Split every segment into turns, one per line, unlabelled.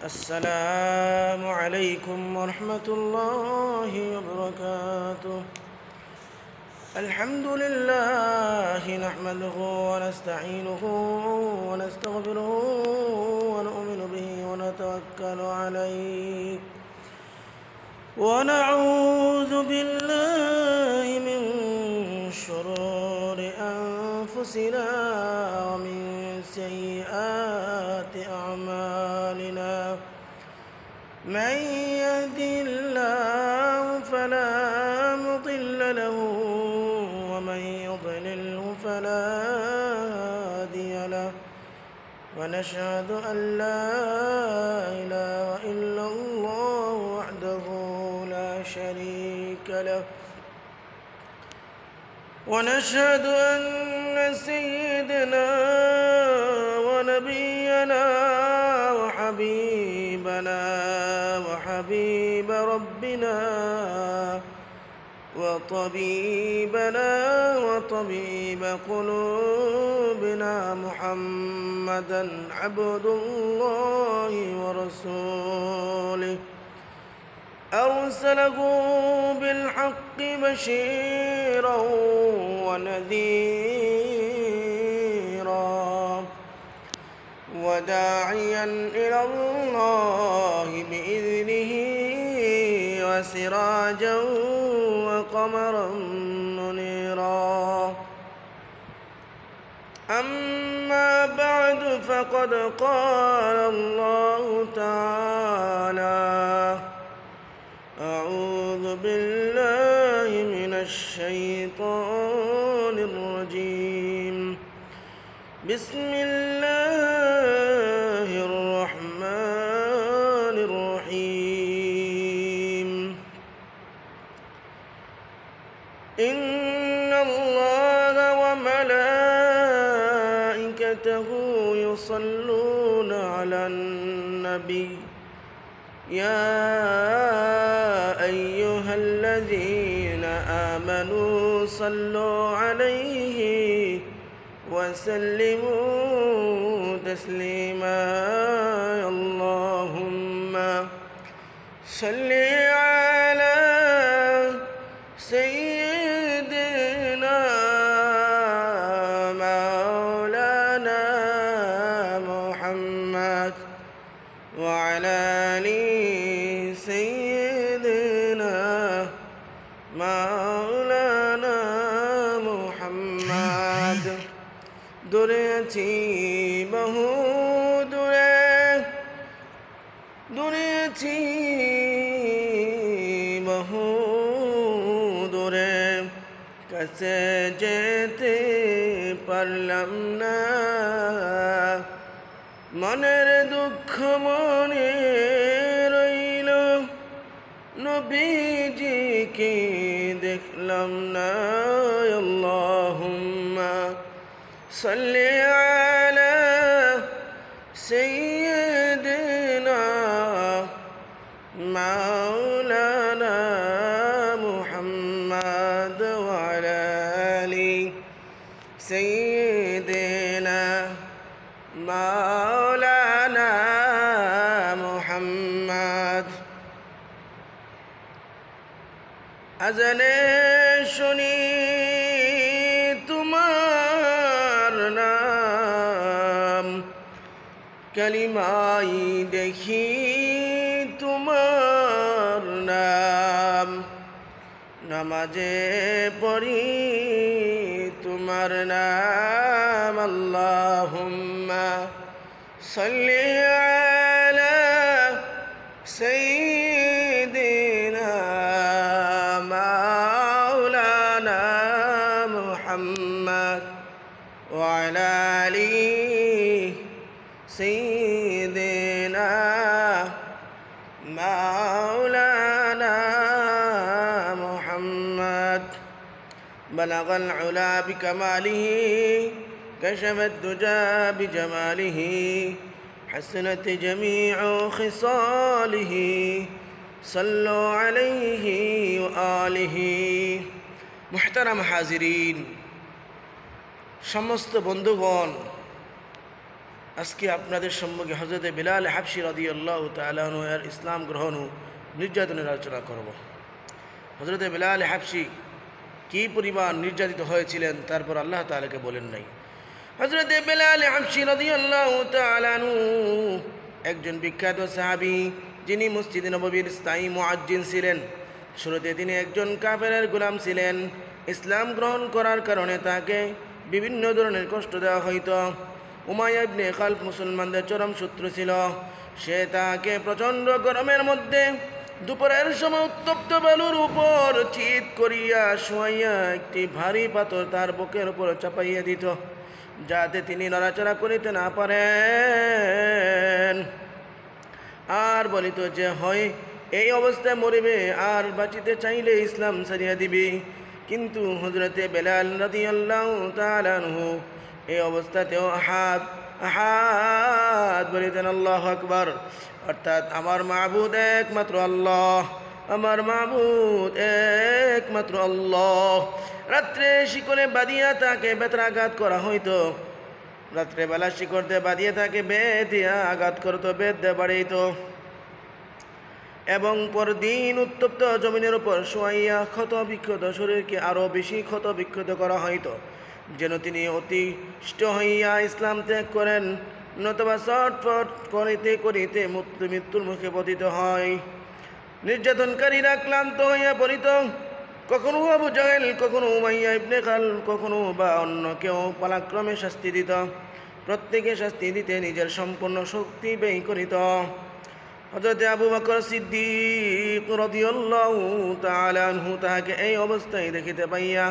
السلام عليكم ورحمة الله وبركاته. الحمد لله نحمده ونستعينه ونستغفره ونؤمن به ونتوكل عليه ونعوذ بالله من شرور أنفسنا ومن سيئات أعمالنا. من يهده الله فلا مضل له ومن يضلله فلا هادي له، ونشهد أن لا إله إلا الله وحده لا شريك له، ونشهد أن سيدنا ونبينا وحبيبنا وحبيب ربنا وطبيبنا وطبيب قلوبنا محمدا عبد الله ورسوله، أرسله بالحق بشيرا ونذيرا وداعيا إلى الله بإذنه وسراجا وقمرا منيرا. أما بعد، فقد قال الله تعالى: أعوذ بالله من الشيطان الرجيم. بسم الله الرحمن الرحيم. إن الله وملائكته يصلون على النبي يا أيها الذين آمنوا صلوا عليه وسلموا تسليما. اللهم صل على سيدنا مولانا محمد وعلى آل سيدنا مولانا محمد. দুরেছি বহু দূরে কাছে যেতে পারলাম না, মনের দুঃখ মনে রইল, নবীজিকে দেখলাম না। আল্লাহুম্মা সাল্লি আলা সাইয়্যিদিনা মাওলানা মুহাম্মদ ওয়া আলা আলি সাইয়্যিদিনা মাওলানা মুহাম্মদ। আজানে শুনি তোমার নাম, কালিমাই দেখি তোমার নাম, নামাজে পড়ি তোমার নাম। আল্লাহুম্মা সাল্লি আলা সাইয়্যিদিনা মাওলানা মুহাম্মদ ওয়া আলা আলি সাইয়্যিদিনা মাওলানা মুহাম্মদ। বালাগাল উলা বিকামালিহি কাশাফাদ দুজা বিজামালিহি হাসনাত জামিউ খিসালিহি সাল্লু আলাইহি ওয়া আলিহি। মুহতারাম হাজিরিন, সমস্ত বন্ধুগণ, আজকে আপনাদের সম্মুখে হযরত বিলাল হাবশী রাদিয়াল্লাহু তাআলা আনহু এর ইসলাম গ্রহণ ও নির্যাতনের আলোচনা করব। হযরত বিলাল হাবশী কী পরিমাণ নির্যাতিত হয়েছিলেন তারপর আল্লাহ তাআলাকে বলেন নাই। হযরত বিলাল হাবশী রাদিয়াল্লাহু তাআলা আনহু একজন বিখ্যাত সাহাবী, যিনি মসজিদে নববীর স্থায়ী মুয়াজ্জিন ছিলেন। শুরুতে তিনি একজন কাফেরের গোলাম ছিলেন। ইসলাম গ্রহণ করার কারণে তাকে বিভিন্ন ধরনের কষ্ট দেওয়া হইত। উমাইয়া ইবনে খালফ মুসলমানদের চরম শত্রু ছিল। সে তাকে প্রচণ্ড গরমের মধ্যে দুপুরের সময় উত্তপ্ত বালুর উপর চিৎ করিয়া শোয়াইয়া একটি ভারী পাথর তার বুকের উপর চাপাইয়া দিত, যাতে তিনি নড়াচড়া করিতে না পারেন, আর বলিত যে হয় এই অবস্থায় মরিবে, আর বাঁচিতে চাইলে ইসলাম ছাড়িয়া দিবি। কিন্তু হযরতে বেলাল রাদিয়াল্লাহু তাআলা আনহু এই অবস্থাতেও আহাদ আহাদ বলিতেন, আল্লাহু আকবার, অর্থাৎ আমার মাবুদ একমাত্র আল্লাহ, আমার মাবুদ একমাত্র আল্লাহ। রাত্রে শিকলে বাঁধিয়া তাকে বেত্রাঘাত করা হইত। রাত্রেবেলা শিকড়তে বাঁধিয়ে তাকে বেত দিয়া আঘাত করত, বেত দিয়ে বাড়িত, এবং পরদিন উত্তপ্ত জমিনের উপর শোয়াইয়া ক্ষত বিক্ষত শরীরকে আরও বেশি ক্ষত বিক্ষত করা হইত, যেন তিনি অতিষ্ঠ হইয়া ইসলাম ত্যাগ করেন, নতুবা ছটফট করিতে করিতে মৃত্যুর মুখে পতিত হয়। নির্যাতনকারীরা ক্লান্ত হইয়া পড়িত। কখনো আবু জাহেল, কখনো উমাইয়া ইবনে খালফ, কখনো বা অন্য কেউ পালাক্রমে শাস্তি দিত। প্রত্যেকে শাস্তি দিতে নিজের সম্পূর্ণ শক্তি ব্যয় করিত। হযরত আবু বকর সিদ্দিক রাদিয়াল্লাহু তাআলা আনহু তাহাকে এই অবস্থায় দেখিতে পাইয়া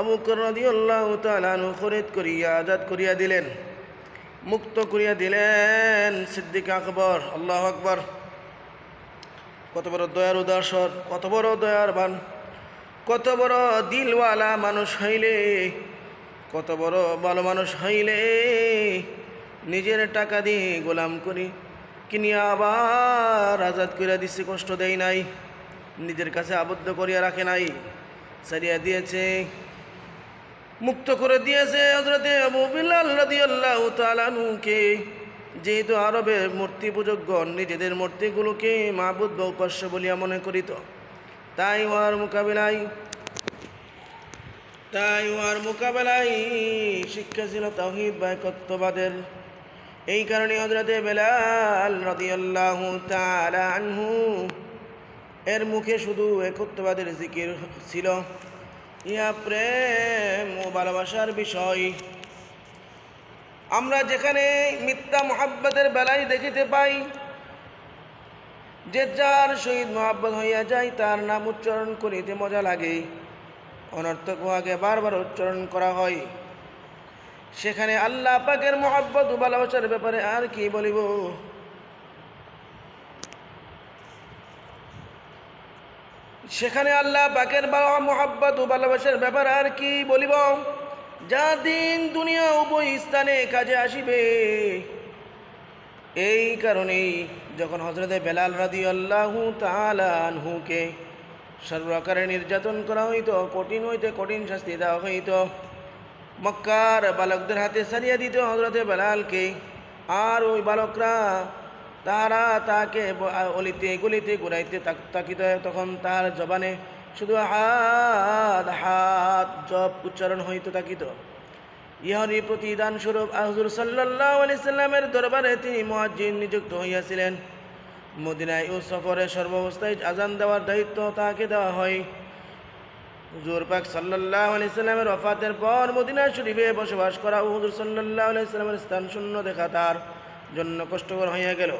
আবু বকর রাদিয়াল্লাহু তাআলা আনহু খরিদ করিয়া আজাদ করিয়া দিলেন, মুক্ত করিয়া দিলেন। সিদ্দিক আকবর, আল্লাহু আকবার, কত বড় দয়ার উদাসর, কত বড় দয়ারবান, কত বড় দিলওয়ালা মানুষ হইলে, কত বড় ভালো মানুষ হইলে নিজের টাকা দিয়ে গোলাম করি কিনিয়া আবার আজাদ করিয়া দিচ্ছে, কষ্ট দেয় নাই, নিজের কাছে আবদ্ধ করিয়া রাখে নাই, ছাড়িয়া দিয়েছে, মুক্ত করে দিয়েছে। হযরত আবু বিলাল রাদিয়াল্লাহু তাআলা আনহুকে, যেহেতু আরবের মূর্তি পূজকগণ নিজেদের মূর্তিগুলোকে মাবুদ বা উপাস্য বলিয়া মনে করিত, তাই উহার মোকাবেলায় শিক্ষা ছিল তাওহীদ বা একত্ববাদের। এই কারণে হযরত বেলাল রাদিয়াল্লাহু তাআলা আনহু এর মুখে শুধু একত্ববাদের জিকির ছিল। ইহা প্রেম ও ভালোবাসার বিষয়। আমরা যেখানে মিথ্যা মুহাব্বতের বেলায় দেখিতে পাই, যে যার সহিত মুহাব্বত হইয়া যায় তার নাম উচ্চারণ করিতে মজা লাগে, অনর্থক উহাকে বারবার উচ্চারণ করা হয়। সেখানে আল্লাহ পাকের মুহাব্বত ও ভালোবাসার ব্যাপারে আর কি বলিব? সেখানে আল্লাহ পাকের মুহাব্বত ও ভালোবাসার ব্যাপারে আর কি বলিব? যা দিন দুনিয়া উভয় স্থানে কাজে আসিবে। এই কারণেই যখন হযরত বেলাল রাদিয়াল্লাহু তাআলা আনহুকে সর্বপ্রকারে নির্যাতন করা হইত, কঠিন হইতে কঠিন শাস্তি দেওয়া হইত, মক্কার বালকদের হাতে ছাড়িয়ে দিত হযরত বেলালকে, আর ওই বালকরা তারা তাকে অলিতে গলিতে ঘুরাইতে তাকিত, তখন তার জবানে শুধু হাত হাত জপ উচ্চারণ হইতে তাকিত। ইহারই প্রতিদান স্বরূপ হুজুর সাল্লাল্লাহু আলাইহি সাল্লামের দরবারে তিনি মুয়াজ্জিন নিযুক্ত হইয়াছিলেন। মদিনায় ও সফরে সর্বাবস্থায় আজান দেওয়ার দায়িত্ব তাকে দেওয়া হয়। হুজুর পাক সাল্লাল্লাহু আলাইহি সাল্লামের ওফাতের পর মদিনা শরীফে বসবাস করা ও হুজুর সাল্লাল্লাহু আলাইহি সাল্লামের স্থান শূন্য দেখা তার জন্য কষ্টকর হইয়া গেল।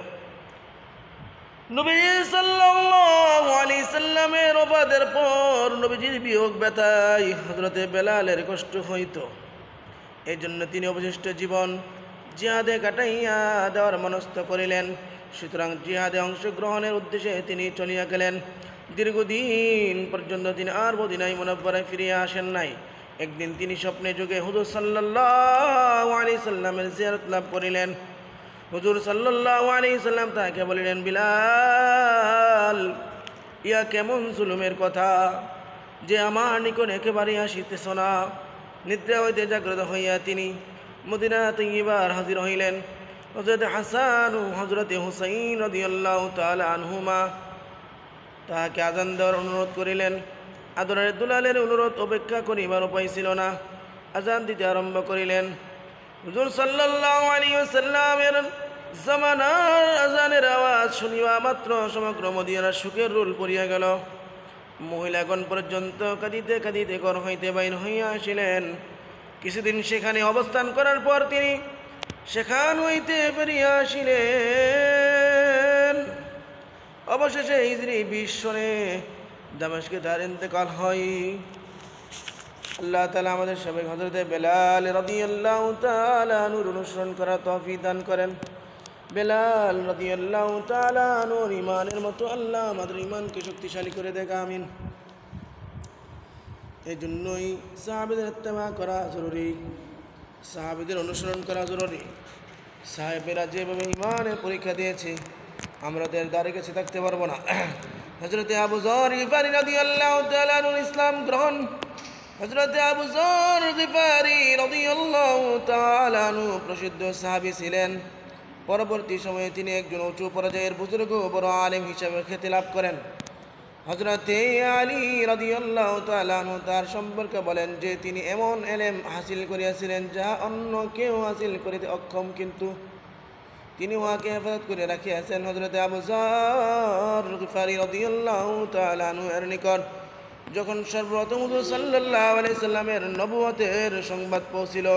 নবী সাল্লাল্লাহু আলাইহি সাল্লামের ওফাতের পর নবীজির বিয়োগ ব্যথায় হযরত বেলালের কষ্ট হইত। এই জন্য তিনি অবশিষ্ট জীবন জিহাদে কাটাইয়া দেওয়ার মনস্থ করিলেন। সুতরাং জিহাদে অংশগ্রহণের উদ্দেশ্যে তিনি চলিয়া গেলেন। দীর্ঘদিন পর্যন্ত তিনি আর মদিনায় মুনাব্বরায় ফিরিয়া আসেন নাই। একদিন তিনি স্বপ্নে যুগে হুজুর সাল্লাল্লাহু আলাইহি সাল্লামের জিয়ারত লাভ করিলেন। হুজুর সাল্লাল্লাহু আলাইহি সাল্লাম তাকে বলিলেন, বিলাল, ইয়া কেমন জুলুমের কথা যে আমার নিকট একেবারে আসিতেছ না। নিদ্রা হইতে জাগ্রত হইয়া তিনি মদিনা তৈয়বার হাজির হইলেন। হযরত হাসান ও হযরত হুসাইন রাদিয়াল্লাহু তাআলা আনহুমা তাহাকে আজান দেওয়ার অনুরোধ করিলেন। আদরের দুলালের অনুরোধ উপেক্ষা করিবার উপায় ছিল না, আজান দিতে আরম্ভ করিলেন। হুজুর সাল্লাল্লাহু আলাইহি ওয়াসাল্লামের জামানার আজানের আওয়াজ শুনিবা মাত্র সমগ্র মদিনার সুখের রোল পড়িয়া গেল। মহিলাগণ পর্যন্ত কাঁদিতে কাঁদিতে ঘর হইতে বাইর হইয়া আসিলেন। কিছুদিন সেখানে অবস্থান করার পর তিনি সেখান হইতে বেরিয়ে আসিলেন। অবশেষে হিজরি 20 সনে দামেস্কে তার ইন্তেকাল হয়। আল্লাহ তাআলা আমাদের সবাই হযরত বেলাল রাদিয়াল্লাহু তাআলা আনহুর অনুসরণ করার তৌফিক দান করেন। বেলাল রাদিয়াল্লাহু তাআলা আনহুর ঈমানের মতো আল্লাহ আমাদের ঈমানকে শক্তিশালী করে দেখ, আমিন। এই জন্যই সাহাবীদের ইত্তেবা করা জরুরি, সাহাবীদের অনুসরণ করা জরুরি। সাহাবীরা যেভাবে ঈমানের পরীক্ষা দিয়েছে আমরা তো এর দ্বারে কাছে থাকতে পারবো না। হযরত আবু যর গিফারি রাদিয়াল্লাহু তাআলা আনহু ইসলাম গ্রহণ। হযরত আবু যর গিফারি রাদিয়াল্লাহু তাআলা আনহু প্রসিদ্ধ সাহাবী ছিলেন। পরবর্তী সময়ে তিনি একজন উঁচু পর্যায়ের বুজুর্গ বড় আলেম হিসেবে খ্যাতি লাভ করেন। হযরত আলী রাদিয়াল্লাহু তাআলা আনহু তার সম্পর্কে বলেন যে তিনি এমন ইলম হাসিল করিয়াছিলেন যা অন্য কেউ হাসিল করিতে অক্ষম, কিন্তু তিনি উহাকে হেফাজত করে রাখিয়াছেন। হযরত আবু যর গিফারি রাদিয়াল্লাহু তাআলা আনহু এর নিকট যখন সর্বপ্রথম হুজুর সাল্লাল্লাহু আলাইহি সাল্লামের নবুয়তের সংবাদ পৌঁছিল